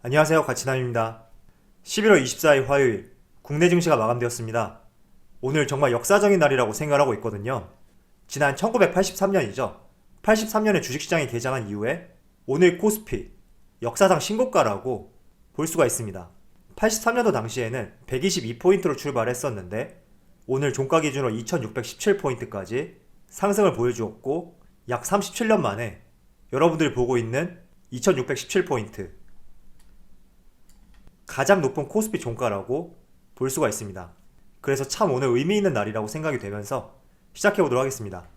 안녕하세요. 가치남입니다. 11월 24일 화요일 국내 증시가 마감되었습니다. 오늘 정말 역사적인 날이라고 생각하고 있거든요. 지난 1983년이죠. 83년에 주식시장이 개장한 이후에 오늘 코스피 역사상 신고가라고 볼 수가 있습니다. 83년도 당시에는 122포인트로 출발했었는데 오늘 종가 기준으로 2617포인트까지 상승을 보여주었고 약 37년 만에 여러분들이 보고 있는 2617포인트 가장 높은 코스피 종가라고 볼 수가 있습니다. 그래서 참 오늘 의미 있는 날이라고 생각이 되면서 시작해 보도록 하겠습니다.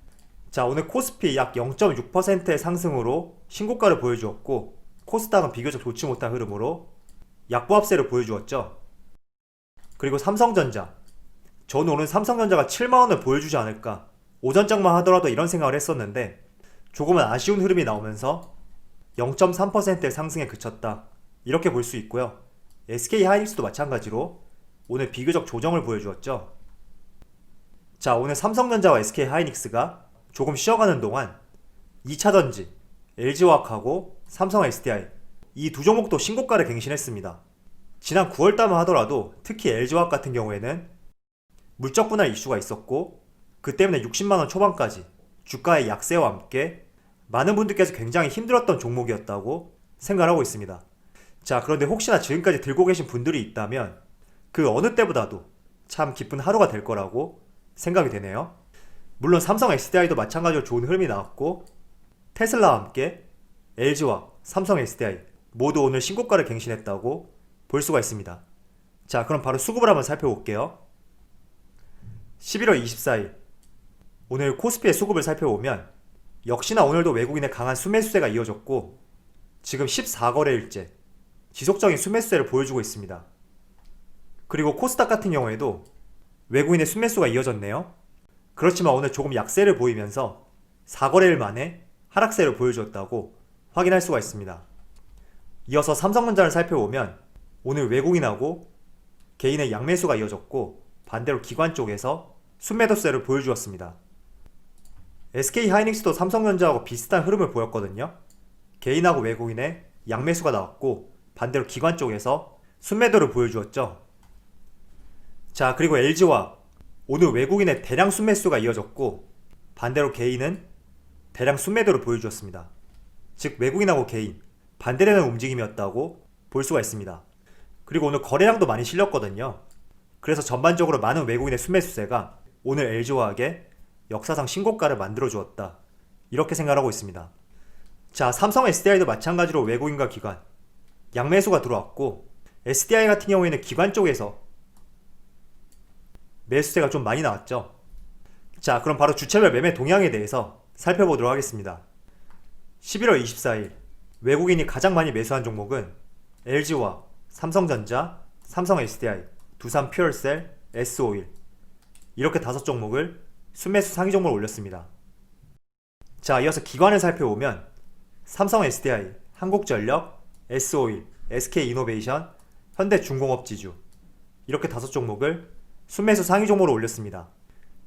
자, 오늘 코스피 약 0.6%의 상승으로 신고가를 보여주었고 코스닥은 비교적 좋지 못한 흐름으로 약보합세를 보여주었죠. 그리고 삼성전자, 저는 오늘 삼성전자가 7만원을 보여주지 않을까, 오전장만 하더라도 이런 생각을 했었는데 조금은 아쉬운 흐름이 나오면서 0.3%의 상승에 그쳤다, 이렇게 볼 수 있고요. SK하이닉스도 마찬가지로 오늘 비교적 조정을 보여주었죠. 자, 오늘 삼성전자와 SK하이닉스가 조금 쉬어가는 동안 2차전지, LG화학하고 삼성 SDI 이 두 종목도 신고가를 갱신했습니다. 지난 9월달만 하더라도 특히 LG화학 같은 경우에는 물적 분할 이슈가 있었고 그 때문에 60만원 초반까지 주가의 약세와 함께 많은 분들께서 굉장히 힘들었던 종목이었다고 생각하고 있습니다. 자, 그런데 혹시나 지금까지 들고 계신 분들이 있다면 그 어느 때보다도 참 기쁜 하루가 될 거라고 생각이 되네요. 물론 삼성 SDI도 마찬가지로 좋은 흐름이 나왔고 테슬라와 함께 LG와 삼성 SDI 모두 오늘 신고가를 갱신했다고 볼 수가 있습니다. 자, 그럼 바로 수급을 한번 살펴볼게요. 11월 24일 오늘 코스피의 수급을 살펴보면 역시나 오늘도 외국인의 강한 수매수세가 이어졌고 지금 14거래일째 지속적인 수매수세를 보여주고 있습니다. 그리고 코스닥 같은 경우에도 외국인의 수매수가 이어졌네요. 그렇지만 오늘 조금 약세를 보이면서 4거래일 만에 하락세를 보여주었다고 확인할 수가 있습니다. 이어서 삼성전자를 살펴보면 오늘 외국인하고 개인의 양매수가 이어졌고 반대로 기관 쪽에서 순매도세를 보여주었습니다. SK하이닉스도 삼성전자하고 비슷한 흐름을 보였거든요. 개인하고 외국인의 양매수가 나왔고 반대로 기관 쪽에서 순매도를 보여주었죠. 자, 그리고 LG화 오늘 외국인의 대량 순매수가 이어졌고 반대로 개인은 대량 순매도를 보여주었습니다. 즉 외국인하고 개인 반대되는 움직임이었다고 볼 수가 있습니다. 그리고 오늘 거래량도 많이 실렸거든요. 그래서 전반적으로 많은 외국인의 순매수세가 오늘 LG화학의 역사상 신고가를 만들어 주었다, 이렇게 생각하고 있습니다. 자, 삼성 SDI도 마찬가지로 외국인과 기관 양매수가 들어왔고 SDI 같은 경우에는 기관 쪽에서 매수세가 좀 많이 나왔죠. 자, 그럼 바로 주체별 매매 동향에 대해서 살펴보도록 하겠습니다. 11월 24일 외국인이 가장 많이 매수한 종목은 LG화학, 삼성전자, 삼성 SDI, 두산 퓨얼셀, S오일 이렇게 5종목을 순매수 상위 종목을 올렸습니다. 자, 이어서 기관을 살펴보면 삼성 SDI, 한국전력, S오일, SK이노베이션, 현대중공업지주 이렇게 5종목을 순매수 상위 종목으로 올렸습니다.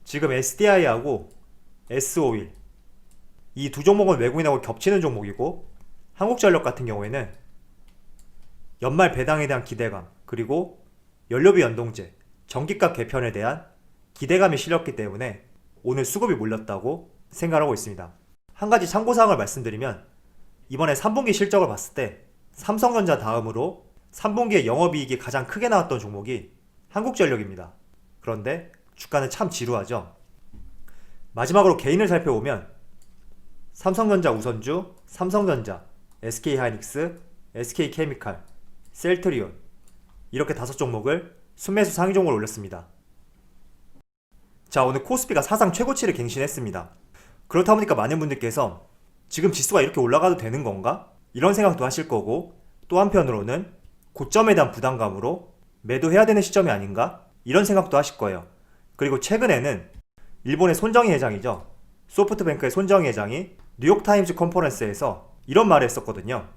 지금 SDI하고 S오일 이 두 종목은 외국인하고 겹치는 종목이고 한국전력 같은 경우에는 연말 배당에 대한 기대감 그리고 연료비 연동제, 전기값 개편에 대한 기대감이 실렸기 때문에 오늘 수급이 몰렸다고 생각하고 있습니다. 한 가지 참고사항을 말씀드리면 이번에 3분기 실적을 봤을 때 삼성전자 다음으로 3분기에 영업이익이 가장 크게 나왔던 종목이 한국전력입니다. 그런데 주가는 참 지루하죠. 마지막으로 개인을 살펴보면 삼성전자 우선주, 삼성전자, SK하이닉스, SK케미칼, 셀트리온 이렇게 5종목을 순매수 상위 종목을 올렸습니다. 자, 오늘 코스피가 사상 최고치를 갱신했습니다. 그렇다 보니까 많은 분들께서 지금 지수가 이렇게 올라가도 되는 건가? 이런 생각도 하실 거고 또 한편으로는 고점에 대한 부담감으로 매도해야 되는 시점이 아닌가? 이런 생각도 하실 거예요. 그리고 최근에는 일본의 손정희 회장이죠. 소프트뱅크의 손정희 회장이 뉴욕타임즈 컨퍼런스에서 이런 말을 했었거든요.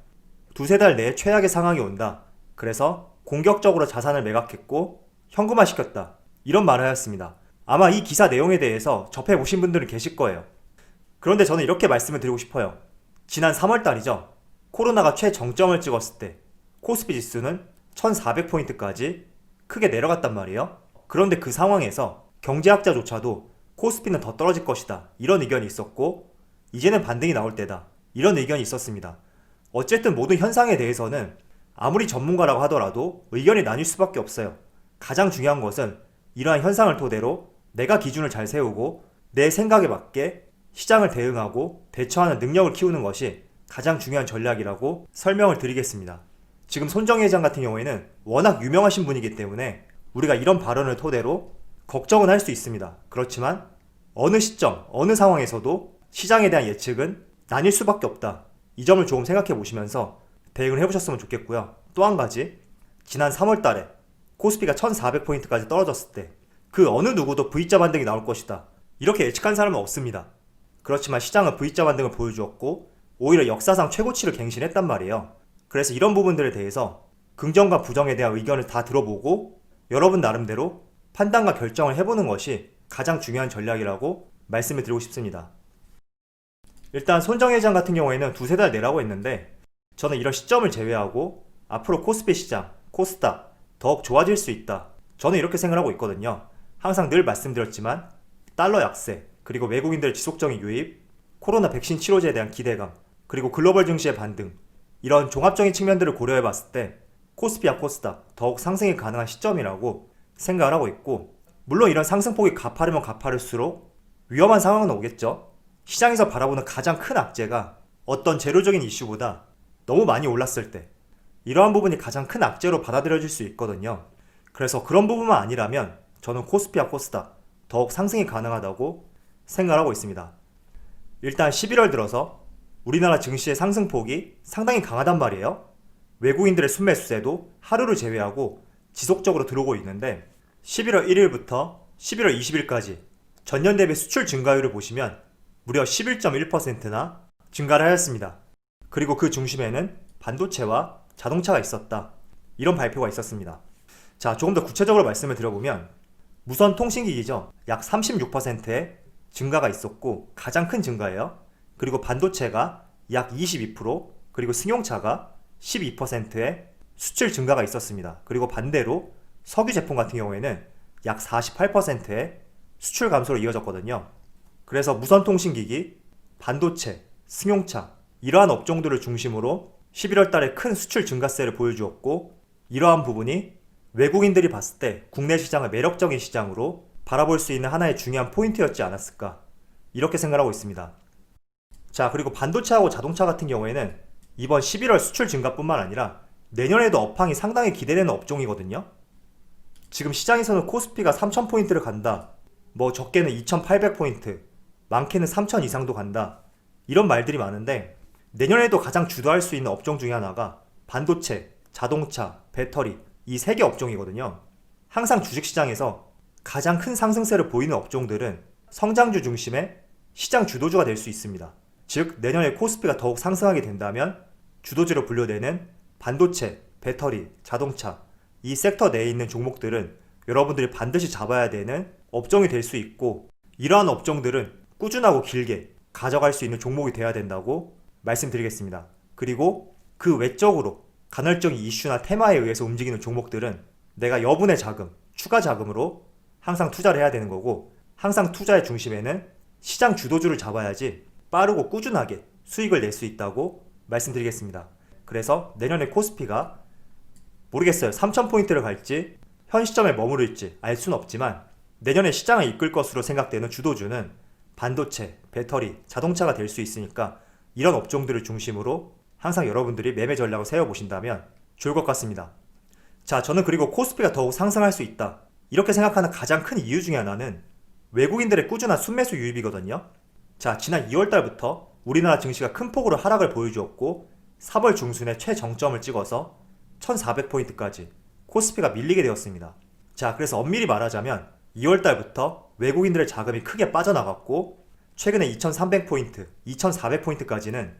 2-3달 내에 최악의 상황이 온다. 그래서 공격적으로 자산을 매각했고 현금화시켰다. 이런 말을 하였습니다. 아마 이 기사 내용에 대해서 접해보신 분들은 계실 거예요. 그런데 저는 이렇게 말씀을 드리고 싶어요. 지난 3월달이죠. 코로나가 최정점을 찍었을 때 코스피 지수는 1400포인트까지 크게 내려갔단 말이에요. 그런데 그 상황에서 경제학자조차도 코스피는 더 떨어질 것이다, 이런 의견이 있었고, 이제는 반등이 나올 때다, 이런 의견이 있었습니다. 어쨌든 모든 현상에 대해서는 아무리 전문가라고 하더라도 의견이 나뉠 수밖에 없어요. 가장 중요한 것은 이러한 현상을 토대로 내가 기준을 잘 세우고 내 생각에 맞게 시장을 대응하고 대처하는 능력을 키우는 것이 가장 중요한 전략이라고 설명을 드리겠습니다. 지금 손정희 회장 같은 경우에는 워낙 유명하신 분이기 때문에 우리가 이런 발언을 토대로 걱정은 할 수 있습니다. 그렇지만 어느 시점, 어느 상황에서도 시장에 대한 예측은 나뉠 수밖에 없다, 이 점을 조금 생각해 보시면서 대응을 해보셨으면 좋겠고요. 또 한 가지, 지난 3월 달에 코스피가 1400포인트까지 떨어졌을 때 그 어느 누구도 V자 반등이 나올 것이다, 이렇게 예측한 사람은 없습니다. 그렇지만 시장은 V자 반등을 보여주었고 오히려 역사상 최고치를 갱신했단 말이에요. 그래서 이런 부분들에 대해서 긍정과 부정에 대한 의견을 다 들어보고 여러분 나름대로 판단과 결정을 해보는 것이 가장 중요한 전략이라고 말씀을 드리고 싶습니다. 일단 손정희 회장 같은 경우에는 두세 달 내라고 했는데, 저는 이런 시점을 제외하고 앞으로 코스피 시장, 코스닥 더욱 좋아질 수 있다, 저는 이렇게 생각하고 있거든요. 항상 늘 말씀드렸지만 달러 약세, 그리고 외국인들의 지속적인 유입, 코로나 백신 치료제에 대한 기대감, 그리고 글로벌 증시의 반등, 이런 종합적인 측면들을 고려해 봤을 때 코스피와 코스닥 더욱 상승이 가능한 시점이라고 생각을 하고 있고, 물론 이런 상승폭이 가파르면 가파를수록 위험한 상황은 오겠죠. 시장에서 바라보는 가장 큰 악재가 어떤 재료적인 이슈보다 너무 많이 올랐을 때, 이러한 부분이 가장 큰 악재로 받아들여질 수 있거든요. 그래서 그런 부분만 아니라면 저는 코스피와 코스닥 더욱 상승이 가능하다고 생각하고 있습니다. 일단 11월 들어서 우리나라 증시의 상승폭이 상당히 강하단 말이에요. 외국인들의 순매수세도 하루를 제외하고 지속적으로 들어오고 있는데, 11월 1일부터 11월 20일까지 전년 대비 수출 증가율을 보시면 무려 11.1%나 증가를 하였습니다. 그리고 그 중심에는 반도체와 자동차가 있었다, 이런 발표가 있었습니다. 자, 조금 더 구체적으로 말씀을 드려보면 무선 통신기기죠. 약 36%의 증가가 있었고 가장 큰 증가예요. 그리고 반도체가 약 22%, 그리고 승용차가 12%의 수출 증가가 있었습니다. 그리고 반대로 석유 제품 같은 경우에는 약 48%의 수출 감소로 이어졌거든요. 그래서 무선 통신기기, 반도체, 승용차, 이러한 업종들을 중심으로 11월 달에 큰 수출 증가세를 보여주었고, 이러한 부분이 외국인들이 봤을 때 국내 시장을 매력적인 시장으로 바라볼 수 있는 하나의 중요한 포인트였지 않았을까, 이렇게 생각하고 있습니다. 자, 그리고 반도체하고 자동차 같은 경우에는 이번 11월 수출 증가뿐만 아니라 내년에도 업황이 상당히 기대되는 업종이거든요. 지금 시장에서는 코스피가 3000포인트를 간다, 뭐 적게는 2800포인트, 많게는 3000 이상도 간다, 이런 말들이 많은데, 내년에도 가장 주도할 수 있는 업종 중에 하나가 반도체, 자동차, 배터리, 이 세 개 업종이거든요. 항상 주식시장에서 가장 큰 상승세를 보이는 업종들은 성장주 중심의 시장 주도주가 될 수 있습니다. 즉 내년에 코스피가 더욱 상승하게 된다면 주도주로 분류되는 반도체, 배터리, 자동차, 이 섹터 내에 있는 종목들은 여러분들이 반드시 잡아야 되는 업종이 될 수 있고, 이러한 업종들은 꾸준하고 길게 가져갈 수 있는 종목이 되어야 된다고 말씀드리겠습니다. 그리고 그 외적으로 간헐적인 이슈나 테마에 의해서 움직이는 종목들은 내가 여분의 자금, 추가 자금으로 항상 투자를 해야 되는 거고, 항상 투자의 중심에는 시장 주도주를 잡아야지 빠르고 꾸준하게 수익을 낼 수 있다고 말씀드리겠습니다. 그래서 내년에 코스피가 모르겠어요. 3000포인트를 갈지 현 시점에 머무를지 알 수는 없지만, 내년에 시장을 이끌 것으로 생각되는 주도주는 반도체, 배터리, 자동차가 될 수 있으니까 이런 업종들을 중심으로 항상 여러분들이 매매 전략을 세워보신다면 좋을 것 같습니다. 자, 저는 그리고 코스피가 더욱 상승할 수 있다, 이렇게 생각하는 가장 큰 이유 중에 하나는 외국인들의 꾸준한 순매수 유입이거든요. 자, 지난 2월달부터 우리나라 증시가 큰 폭으로 하락을 보여주었고 3월 중순에 최정점을 찍어서 1400포인트까지 코스피가 밀리게 되었습니다. 자, 그래서 엄밀히 말하자면 2월달부터 외국인들의 자금이 크게 빠져나갔고, 최근에 2300포인트, 2400포인트까지는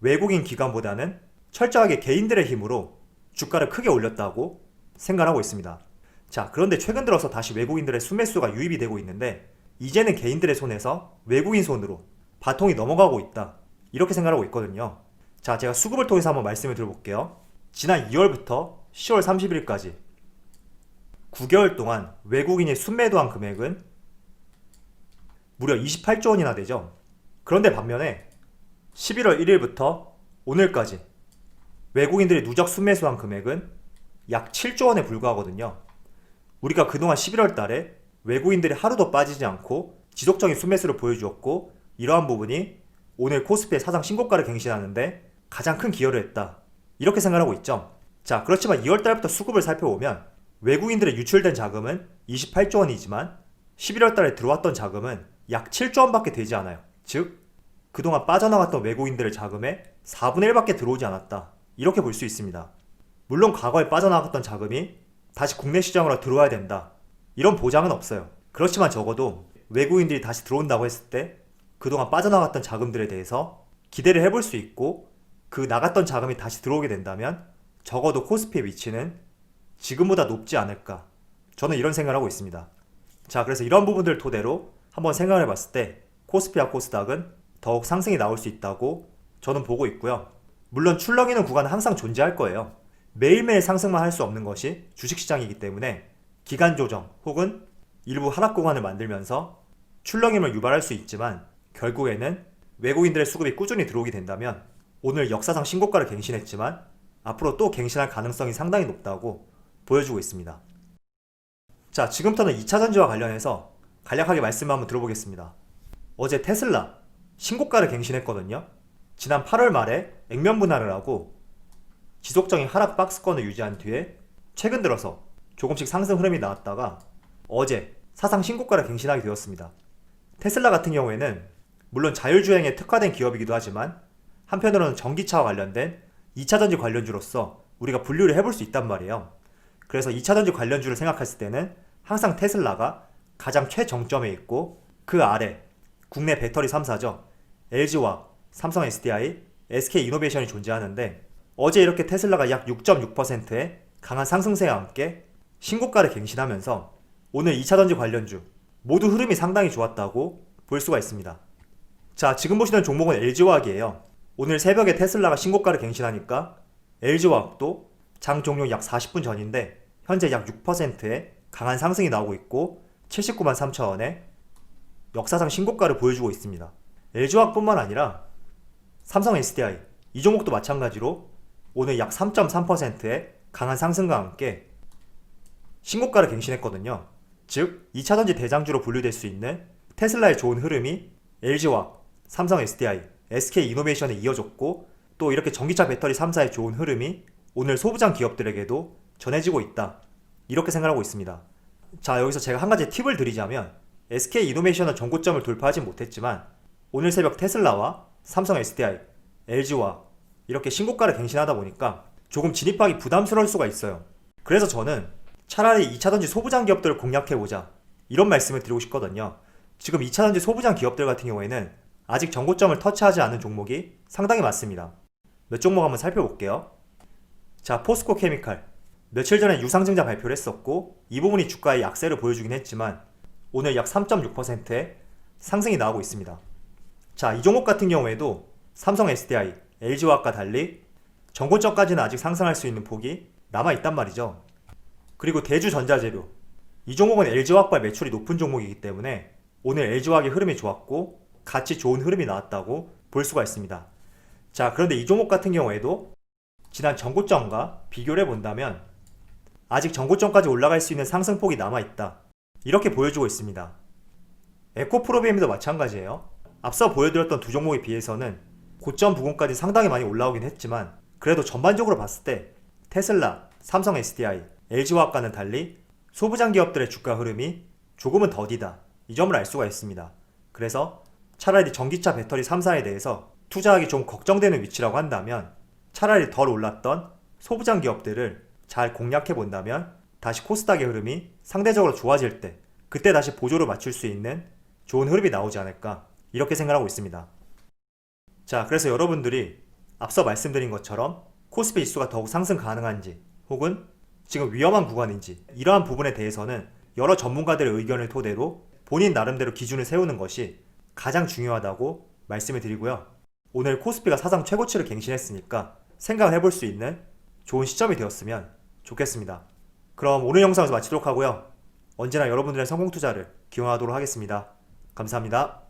외국인 기관보다는 철저하게 개인들의 힘으로 주가를 크게 올렸다고 생각하고 있습니다. 자, 그런데 최근 들어서 다시 외국인들의 순매수가 유입이 되고 있는데, 이제는 개인들의 손에서 외국인 손으로 바통이 넘어가고 있다, 이렇게 생각하고 있거든요. 자, 제가 수급을 통해서 한번 말씀을 드려볼게요. 지난 2월부터 10월 30일까지 9개월 동안 외국인이 순매도한 금액은 무려 28조 원이나 되죠. 그런데 반면에 11월 1일부터 오늘까지 외국인들이 누적 순매수한 금액은 약 7조 원에 불과하거든요. 우리가 그동안 11월 달에 외국인들이 하루도 빠지지 않고 지속적인 순매수를 보여주었고, 이러한 부분이 오늘 코스피의 사상 신고가를 갱신하는데 가장 큰 기여를 했다, 이렇게 생각하고 있죠. 자, 그렇지만 2월 달부터 수급을 살펴보면 외국인들의 유출된 자금은 28조 원이지만 11월 달에 들어왔던 자금은 약 7조 원밖에 되지 않아요. 즉 그동안 빠져나갔던 외국인들의 자금의 4분의 1밖에 들어오지 않았다, 이렇게 볼 수 있습니다. 물론 과거에 빠져나갔던 자금이 다시 국내 시장으로 들어와야 된다, 이런 보장은 없어요. 그렇지만 적어도 외국인들이 다시 들어온다고 했을 때 그동안 빠져나갔던 자금들에 대해서 기대를 해볼 수 있고, 그 나갔던 자금이 다시 들어오게 된다면 적어도 코스피의 위치는 지금보다 높지 않을까, 저는 이런 생각을 하고 있습니다. 자, 그래서 이런 부분들을 토대로 한번 생각을 해봤을 때 코스피와 코스닥은 더욱 상승이 나올 수 있다고 저는 보고 있고요. 물론 출렁이는 구간은 항상 존재할 거예요. 매일매일 상승만 할 수 없는 것이 주식시장이기 때문에 기간 조정 혹은 일부 하락 구간을 만들면서 출렁임을 유발할 수 있지만, 결국에는 외국인들의 수급이 꾸준히 들어오게 된다면 오늘 역사상 신고가를 갱신했지만 앞으로 또 갱신할 가능성이 상당히 높다고 보여주고 있습니다. 자, 지금부터는 2차전지와 관련해서 간략하게 말씀을 한번 들어보겠습니다. 어제 테슬라 신고가를 갱신했거든요. 지난 8월 말에 액면 분할을 하고 지속적인 하락 박스권을 유지한 뒤에 최근 들어서 조금씩 상승 흐름이 나왔다가 어제 사상 신고가를 갱신하게 되었습니다. 테슬라 같은 경우에는 물론 자율주행에 특화된 기업이기도 하지만 한편으로는 전기차와 관련된 2차전지 관련주로서 우리가 분류를 해볼 수 있단 말이에요. 그래서 2차전지 관련주를 생각했을 때는 항상 테슬라가 가장 최정점에 있고, 그 아래 국내 배터리 3사죠. LG화학, 삼성 SDI, SK이노베이션이 존재하는데, 어제 이렇게 테슬라가 약 6.6%의 강한 상승세와 함께 신고가를 갱신하면서 오늘 2차전지 관련주 모두 흐름이 상당히 좋았다고 볼 수가 있습니다. 자, 지금 보시는 종목은 LG화학이에요. 오늘 새벽에 테슬라가 신고가를 갱신하니까 LG화학도 장 종료 약 40분 전인데 현재 약 6%의 강한 상승이 나오고 있고 79만 3천 원에 역사상 신고가를 보여주고 있습니다. LG화학뿐만 아니라 삼성 SDI 이 종목도 마찬가지로 오늘 약 3.3%의 강한 상승과 함께 신고가를 갱신했거든요. 즉 2차전지 대장주로 분류될 수 있는 테슬라의 좋은 흐름이 LG화학, 삼성 SDI, SK이노베이션에 이어졌고, 또 이렇게 전기차 배터리 3사의 좋은 흐름이 오늘 소부장 기업들에게도 전해지고 있다, 이렇게 생각하고 있습니다. 자, 여기서 제가 한 가지 팁을 드리자면, SK이노베이션은 전고점을 돌파하지 못했지만 오늘 새벽 테슬라와 삼성 SDI, LG화학 이렇게 신고가를 갱신하다 보니까 조금 진입하기 부담스러울 수가 있어요. 그래서 저는 차라리 2차전지 소부장 기업들을 공략해보자, 이런 말씀을 드리고 싶거든요. 지금 2차전지 소부장 기업들 같은 경우에는 아직 전고점을 터치하지 않은 종목이 상당히 많습니다. 몇 종목 한번 살펴볼게요. 자, 포스코 케미칼 며칠 전에 유상증자 발표를 했었고 이 부분이 주가의 약세를 보여주긴 했지만 오늘 약 3.6%의 상승이 나오고 있습니다. 자, 이 종목 같은 경우에도 삼성 SDI, LG화학과 달리 전고점까지는 아직 상승할 수 있는 폭이 남아있단 말이죠. 그리고 대주전자재료 이 종목은 LG화학과 매출이 높은 종목이기 때문에 오늘 LG화학의 흐름이 좋았고 같이 좋은 흐름이 나왔다고 볼 수가 있습니다. 자, 그런데 이 종목 같은 경우에도 지난 전고점과 비교를 해본다면 아직 전고점까지 올라갈 수 있는 상승폭이 남아있다, 이렇게 보여주고 있습니다. 에코프로비엠도 마찬가지예요. 앞서 보여드렸던 두 종목에 비해서는 고점 부근까지 상당히 많이 올라오긴 했지만 그래도 전반적으로 봤을 때 테슬라, 삼성 SDI, LG화학과는 달리 소부장 기업들의 주가 흐름이 조금은 더디다, 이 점을 알 수가 있습니다. 그래서 차라리 전기차 배터리 3사에 대해서 투자하기 좀 걱정되는 위치라고 한다면 차라리 덜 올랐던 소부장 기업들을 잘 공략해 본다면 다시 코스닥의 흐름이 상대적으로 좋아질 때 그때 다시 보조를 맞출 수 있는 좋은 흐름이 나오지 않을까, 이렇게 생각하고 있습니다. 자, 그래서 여러분들이 앞서 말씀드린 것처럼 코스피 지수가 더욱 상승 가능한지 혹은 지금 위험한 구간인지 이러한 부분에 대해서는 여러 전문가들의 의견을 토대로 본인 나름대로 기준을 세우는 것이 가장 중요하다고 말씀을 드리고요. 오늘 코스피가 사상 최고치를 갱신했으니까 생각을 해볼 수 있는 좋은 시점이 되었으면 좋겠습니다. 그럼 오늘 영상에서 마치도록 하고요. 언제나 여러분들의 성공 투자를 기원하도록 하겠습니다. 감사합니다.